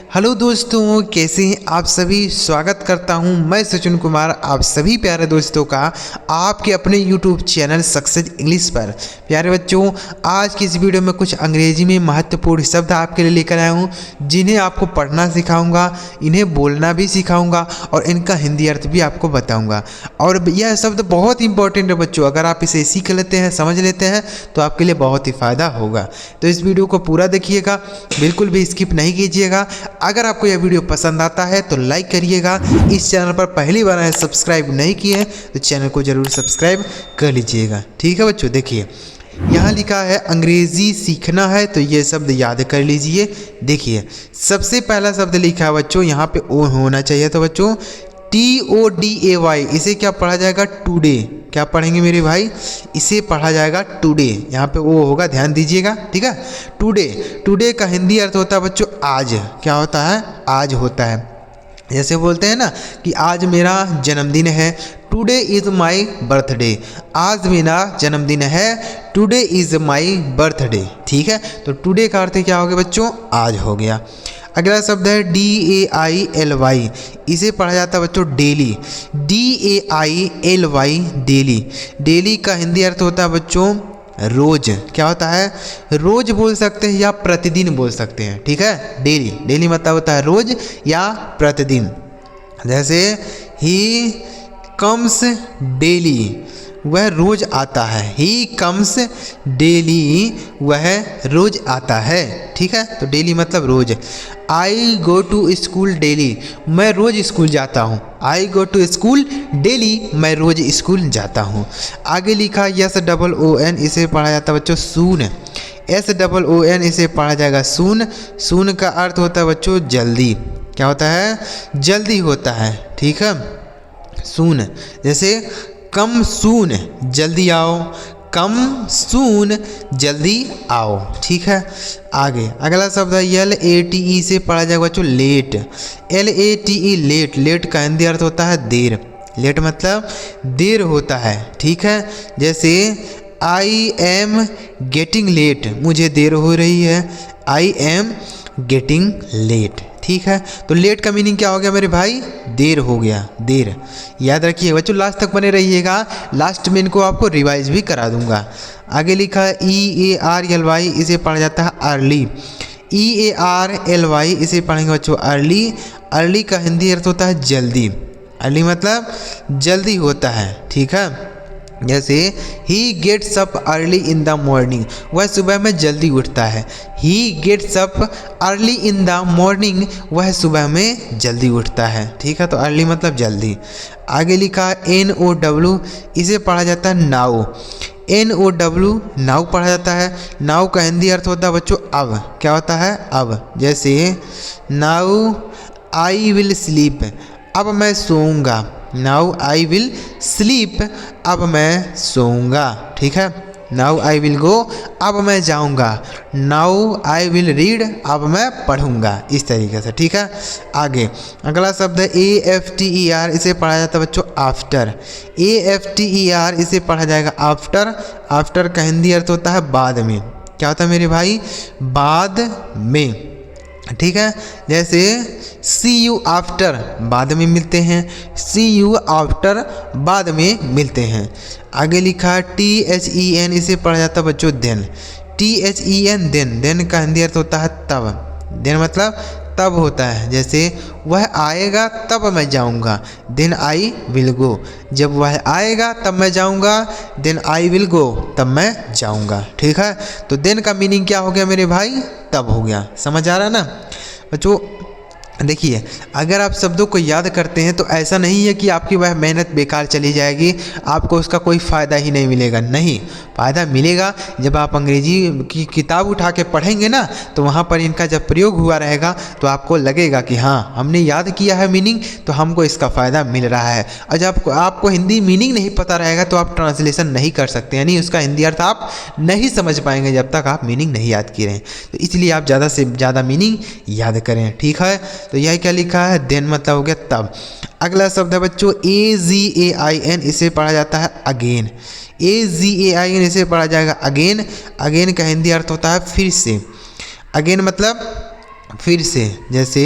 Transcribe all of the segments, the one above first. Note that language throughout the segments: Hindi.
हेलो दोस्तों, कैसे हैं आप सभी। स्वागत करता हूं मैं सचिन कुमार आप सभी प्यारे दोस्तों का आपके अपने YouTube चैनल सक्सेस इंग्लिश पर। प्यारे बच्चों, आज की इस वीडियो में कुछ अंग्रेजी में महत्वपूर्ण शब्द आपके लिए लेकर आया हूं, जिन्हें आपको पढ़ना सिखाऊंगा, इन्हें बोलना भी सिखाऊंगा और इनका हिंदी अर्थ भी आपको बताऊंगा। और यह शब्द बहुत इंपॉर्टेंट है बच्चों, अगर आप इसे सीख लेते हैं, समझ लेते हैं तो आपके लिए बहुत ही फ़ायदा होगा। तो इस वीडियो को पूरा देखिएगा, बिल्कुल भी स्किप नहीं कीजिएगा। अगर आपको यह वीडियो पसंद आता है तो लाइक करिएगा। इस चैनल पर पहली बार आए, सब्सक्राइब नहीं किए हैं तो चैनल को ज़रूर सब्सक्राइब कर लीजिएगा। ठीक है बच्चों, देखिए यहाँ लिखा है अंग्रेज़ी सीखना है, तो ये शब्द याद कर लीजिए। देखिए सबसे पहला शब्द लिखा है बच्चों, यहाँ पे ओ होना चाहिए। तो बच्चों TODAY, इसे क्या पढ़ा जाएगा? टुडे। क्या पढ़ेंगे मेरे भाई? इसे पढ़ा जाएगा टुडे। यहाँ पे वो होगा, ध्यान दीजिएगा। ठीक है, टुडे। टुडे का हिंदी अर्थ होता है बच्चों आज। क्या होता है? आज होता है। जैसे बोलते हैं ना कि आज मेरा जन्मदिन है, टुडे इज़ माई बर्थडे। आज मेरा जन्मदिन है, टुडे इज़ माई बर्थडे। ठीक है, तो टुडे का अर्थ क्या हो गया बच्चों? आज हो गया। अगला शब्द है DAILY, इसे पढ़ा जाता है बच्चों डेली। DAILY, daily. डेली का हिंदी अर्थ होता है बच्चों रोज। क्या होता है? रोज बोल सकते हैं या प्रतिदिन बोल सकते हैं। ठीक है, डेली। डेली मतलब होता है रोज या प्रतिदिन। जैसे ही कम्स डेली, वह रोज आता है। ही कम्स डेली, वह रोज आता है। ठीक है, तो डेली मतलब रोज। आई गो टू स्कूल डेली, मैं रोज स्कूल जाता हूँ। आई गो टू स्कूल डेली, मैं रोज स्कूल जाता हूँ। आगे लिखा SOON, इसे पढ़ा जाता है बच्चों सून। SOON, इसे पढ़ा जाएगा सून। सून का अर्थ होता है बच्चों जल्दी। क्या होता है? जल्दी होता है। ठीक है, सून। जैसे कम सून, जल्दी आओ। कम सून, जल्दी आओ। ठीक है, आगे अगला शब्द है LATE, से पढ़ा जाएगा बच्चों लेट। LATE, late. लेट का हिंदी अर्थ होता है देर। लेट मतलब देर होता है। ठीक है, जैसे आई एम गेटिंग लेट, मुझे देर हो रही है। I am getting late. ठीक है, तो लेट का मीनिंग क्या हो गया मेरे भाई? देर हो गया, देर। याद रखिए बच्चों, लास्ट तक बने रहिएगा, लास्ट में इनको आपको रिवाइज भी करा दूंगा। आगे लिखा है EARLY, इसे पढ़ा जाता है अर्ली। EARLY, इसे पढ़ेंगे बच्चों अर्ली। अर्ली का हिंदी अर्थ होता है जल्दी। अर्ली मतलब जल्दी होता है। ठीक है, जैसे ही gets up early in the morning, वह सुबह में जल्दी उठता है। He gets up early in the morning, वह सुबह में जल्दी उठता है। ठीक है, तो अर्ली मतलब जल्दी। आगे लिखा NOW, इसे पढ़ा जाता है नाउ। NOW, नाउ पढ़ा जाता है। नाउ का हिंदी अर्थ होता है बच्चों अब। क्या होता है? अब। जैसे नाउ आई विल स्लीप, अब मैं सोऊंगा। नाउ आई विल स्लीप, अब मैं सोऊंगा। ठीक है, नाउ आई विल गो, अब मैं जाऊंगा। नाउ आई विल रीड, अब मैं पढ़ूंगा। इस तरीके से। ठीक है, आगे अगला शब्द है AFTER, इसे पढ़ा जाता है बच्चों आफ्टर। AFTER, इसे पढ़ा जाएगा आफ्टर। आफ्टर का हिंदी अर्थ होता है बाद में। क्या होता है मेरे भाई? बाद में। ठीक है, जैसे सी यू आफ्टर, बाद में मिलते हैं। सी यू आफ्टर, बाद में मिलते हैं। आगे लिखा THEN, इसे पढ़ा जाता है बच्चों देन। THEN, then. देन का हिंदी अर्थ होता है तब। देन मतलब तब होता है। जैसे वह आएगा तब मैं जाऊंगा। देन आई विल गो, जब वह आएगा तब मैं जाऊंगा। देन आई विल गो, तब मैं जाऊंगा। ठीक है, तो देन का मीनिंग क्या हो गया मेरे भाई? तब हो गया। समझ आ रहा है ना बच्चों? देखिए, अगर आप शब्दों को याद करते हैं तो ऐसा नहीं है कि आपकी वह मेहनत बेकार चली जाएगी, आपको उसका कोई फ़ायदा ही नहीं मिलेगा। नहीं, फ़ायदा मिलेगा जब आप अंग्रेजी की किताब उठा के पढ़ेंगे ना, तो वहाँ पर इनका जब प्रयोग हुआ रहेगा तो आपको लगेगा कि हाँ, हमने याद किया है मीनिंग, तो हमको इसका फ़ायदा मिल रहा है। और जब आपको हिंदी मीनिंग नहीं पता रहेगा तो आप ट्रांसलेशन नहीं कर सकते, यानी उसका हिंदी अर्थ आप नहीं समझ पाएंगे जब तक आप मीनिंग नहीं याद किए रहें। तो इसलिए आप ज़्यादा से ज़्यादा मीनिंग याद करें। ठीक है, तो यह क्या लिखा है? देन मतलब हो गया तब। अगला शब्द है बच्चों AGAIN, इसे पढ़ा जाता है अगेन। AGAIN, इसे पढ़ा जाएगा अगेन। अगेन का हिंदी अर्थ होता है फिर से। अगेन मतलब फिर से, जैसे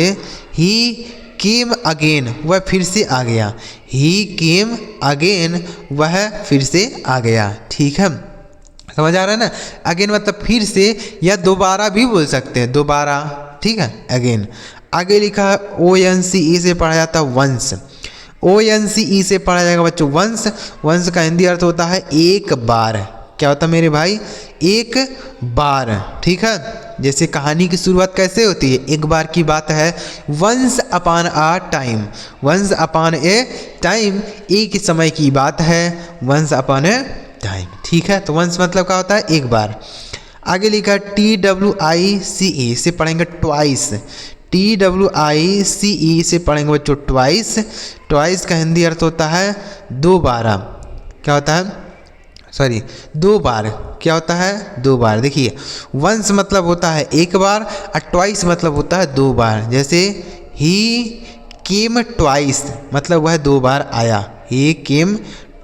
ही केम अगेन, वह फिर से आ गया। ही केम अगेन, वह फिर से आ गया। ठीक है, समझ आ रहा है ना। अगेन मतलब फिर से, या दोबारा भी बोल सकते हैं, दोबारा। ठीक है, अगेन। आगे लिखा है ONCE से पढ़ा जाता है वंस। ONCE से पढ़ा जाएगा बच्चों वंस। वंस का हिंदी अर्थ होता है एक बार। क्या होता है मेरे भाई? एक बार। ठीक है, जैसे कहानी की शुरुआत कैसे होती है? एक बार की बात है, once upon a time. Once upon a time, एक समय की बात है, वंस अपॉन ए टाइम। ठीक है, तो वंस मतलब क्या होता है? एक बार। आगे लिखा है TWICE से पढ़ेंगे ट्वाइस। TWICE से पढ़ेंगे बच्चों ट्वाइस। ट्वाइस का हिंदी अर्थ होता है दो बार। क्या होता है? सॉरी, दो बार। क्या होता है? दो बार। देखिए, वंस मतलब होता है एक बार और ट्वाइस मतलब होता है दो बार। जैसे ही केम ट्वाइस मतलब वह दो बार आया। ही केम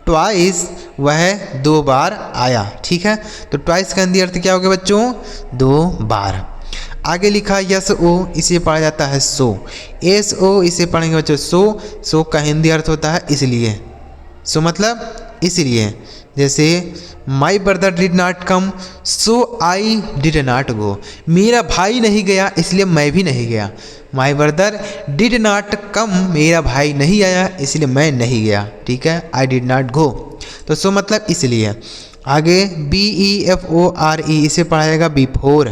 ट्वाइस, वह दो बार आया। ठीक है, तो ट्वाइस का हिंदी अर्थ क्या हो गया बच्चों? दो बार। आगे लिखा SO, इसे पढ़ा जाता है सो। SO इसे पढ़ेंगे बच्चों सो। सो का हिंदी अर्थ होता है इसलिए। सो मतलब इसलिए। जैसे my brother did not come so I did not go. मेरा भाई नहीं गया इसलिए मैं भी नहीं गया। My brother did not come, मेरा भाई नहीं आया इसलिए मैं नहीं गया। ठीक है, आई डिड नॉट गो। तो सो मतलब इसलिए। आगे BEFORE इसे पढ़ा जाएगा बिफोर।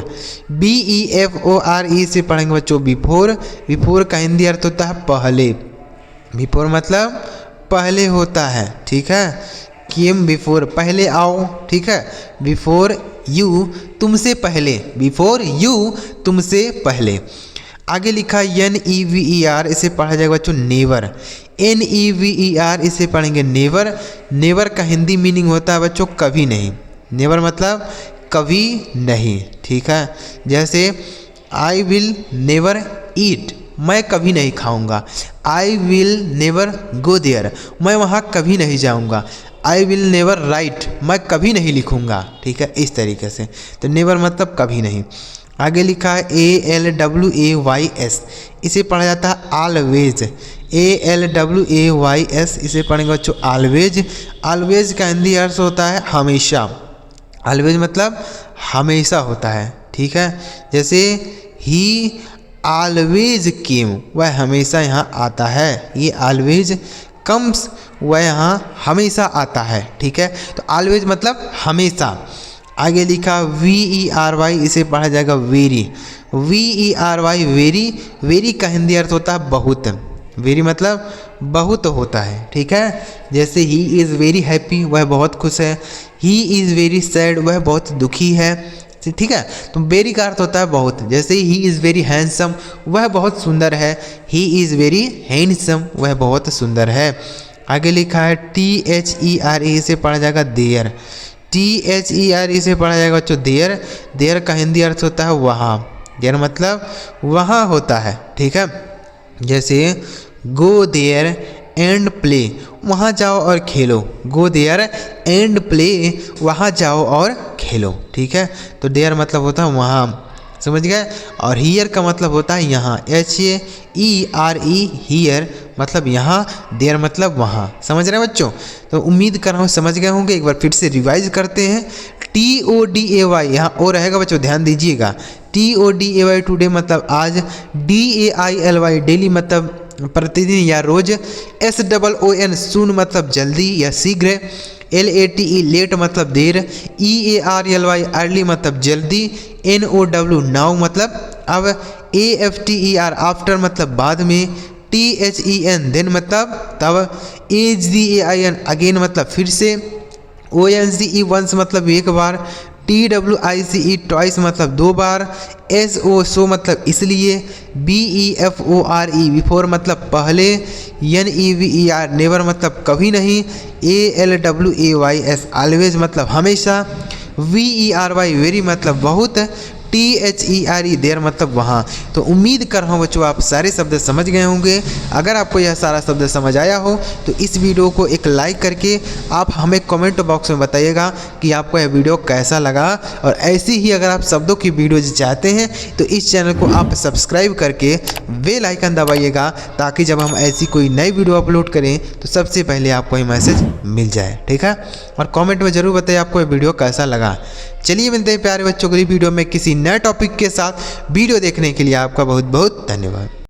BEFORE से पढ़ेंगे बच्चों बिफोर। बिफोर का हिंदी अर्थ होता है पहले। बिफोर मतलब पहले होता है। ठीक है, केम बिफोर, पहले आओ। ठीक है, बिफोर यू, तुमसे पहले। बिफोर यू, तुमसे पहले। आगे लिखा NEVER, इसे पढ़ा जाएगा बच्चों नेवर। NEVER इसे पढ़ेंगे नेवर। नेवर का हिंदी मीनिंग होता है बच्चों कभी नहीं। नेवर मतलब कभी नहीं। ठीक है, जैसे आई विल नेवर ईट, मैं कभी नहीं खाऊंगा। I will never go there, मैं वहाँ कभी नहीं जाऊँगा। आई विल नेवर राइट, मैं कभी नहीं लिखूँगा। ठीक है, इस तरीके से। तो नेवर मतलब कभी नहीं। आगे लिखा है ALWAYS, इसे पढ़ा जाता है ऑलवेज। ALWAYS इसे पढ़ेंगे बच्चों ऑलवेज। ऑलवेज का हिंदी अर्थ होता है हमेशा। ऑलवेज मतलब हमेशा होता है। ठीक है, जैसे ही ऑलवेज केम, वह हमेशा यहाँ आता है। ये ऑलवेज कम्स, वह यहाँ हमेशा आता है। ठीक है, तो ऑलवेज मतलब हमेशा। आगे लिखा VERY, इसे पढ़ा जाएगा वेरी। VERY very. वेरी का हिंदी अर्थ होता है बहुत। वेरी मतलब बहुत होता है। ठीक है, जैसे ही इज़ वेरी हैप्पी, वह बहुत खुश है। ही इज़ वेरी सैड, वह बहुत दुखी है। ठीक है, तो वेरी का अर्थ होता है बहुत। जैसे ही इज़ वेरी हैंडसम, वह बहुत सुंदर है। ही इज़ वेरी हैंडसम, वह बहुत सुंदर है। आगे लिखा है THERE, से पढ़ा जाएगा देयर। THERE से पढ़ा जाएगा बच्चों देयर। देयर का हिंदी अर्थ होता है वहाँ। देयर मतलब वहाँ होता है। ठीक है, जैसे गो देयर एंड प्ले, वहाँ जाओ और खेलो। गो देयर एंड प्ले, वहाँ जाओ और खेलो। ठीक है, तो देयर मतलब होता है वहाँ, समझ गए। और हियर का मतलब होता है यहाँ। HAERE हियर मतलब यहाँ, देयर मतलब वहाँ। समझ रहे हैं बच्चों? तो उम्मीद कर रहा हूँ समझ गए होंगे। एक बार फिर से रिवाइज करते हैं। TODAY, यहाँ ओ रहेगा बच्चों, ध्यान दीजिएगा। TODAY टुडे मतलब आज। DAILY डेली मतलब प्रतिदिन या रोज। SOON सून मतलब जल्दी या शीघ्र। LATE लेट मतलब देर। EARLY अर्ली मतलब जल्दी। NOW नाउ मतलब अब। AFTER आफ्टर मतलब बाद में। THEN देन मतलब तब। AGAIN अगेन मतलब फिर से। ONCE वंस मतलब एक बार। TWICE ट्वाइस मतलब दो बार। SO सो मतलब इसलिए। BEFORE बिफोर मतलब पहले। NEVER नेवर मतलब कभी नहीं। ALWAYS ऑलवेज मतलब हमेशा। VERY वेरी मतलब बहुत। THERE देयर मतलब वहाँ। तो उम्मीद कर रहा हूँ बच्चों आप सारे शब्द समझ गए होंगे। अगर आपको यह सारा शब्द समझ आया हो तो इस वीडियो को एक लाइक करके आप हमें कमेंट बॉक्स में बताइएगा कि आपको यह वीडियो कैसा लगा। और ऐसी ही अगर आप शब्दों की वीडियो चाहते हैं तो इस चैनल को आप सब्सक्राइब करके बेल आइकन दबाइएगा, ताकि जब हम ऐसी कोई नई वीडियो अपलोड करें तो सबसे पहले आपको ये मैसेज मिल जाए। ठीक है, और कमेंट में ज़रूर बताइए आपको ये वीडियो कैसा लगा। चलिए मिलते हैं प्यारे बच्चों अगली वीडियो में किसी नए टॉपिक के साथ। वीडियो देखने के लिए आपका बहुत बहुत धन्यवाद।